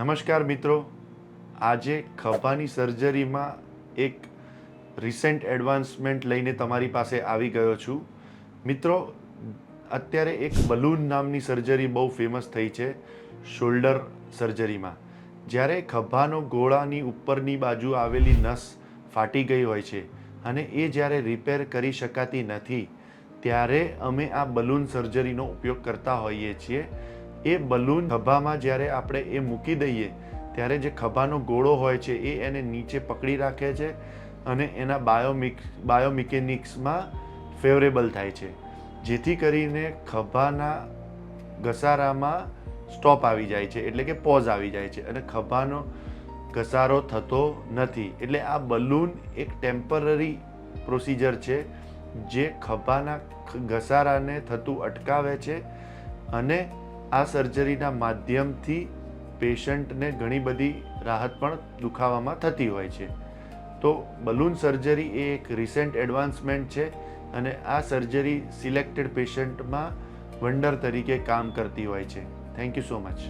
નમસ્કાર મિત્રો, આજે ખભાની સર્જરીમાં એક રિસેન્ટ એડવાન્સમેન્ટ લઈને તમારી પાસે આવી ગયો છું. મિત્રો, અત્યારે એક બલૂન નામની સર્જરી બહુ ફેમસ થઈ છે શોલ્ડર સર્જરીમાં. જ્યારે ખભાનો ગોળાની ઉપરની બાજુ આવેલી નસ ફાટી ગઈ હોય છે અને એ જ્યારે રિપેર કરી શકાતી નથી ત્યારે અમે આ બલૂન સર્જરીનો ઉપયોગ કરતા હોઈએ છીએ. એ બલૂન ખભામાં જ્યારે આપણે એ મૂકી દઈએ ત્યારે જે ખભાનો ગોળો હોય છે એ એને નીચે પકડી રાખે છે અને એના બાયોમિકેનિક્સમાં ફેવરેબલ થાય છે, જેથી કરીને ખભાના ઘસારામાં સ્ટોપ આવી જાય છે, એટલે કે પોઝ આવી જાય છે અને ખભાનો ઘસારો થતો નથી. એટલે આ બલૂન એક ટેમ્પરરી પ્રોસિજર છે જે ખભાના ઘસારાને થતું અટકાવે છે અને આ સર્જરીના માધ્યમથી પેશન્ટને ઘણી બધી રાહત પણ દુખાવામાં થતી હોય છે. તો બલૂન સર્જરી એ એક રિસેન્ટ એડવાન્સમેન્ટ છે અને આ સર્જરી સિલેક્ટેડ પેશન્ટમાં વંડર તરીકે કામ કરતી હોય છે. Thank you so much.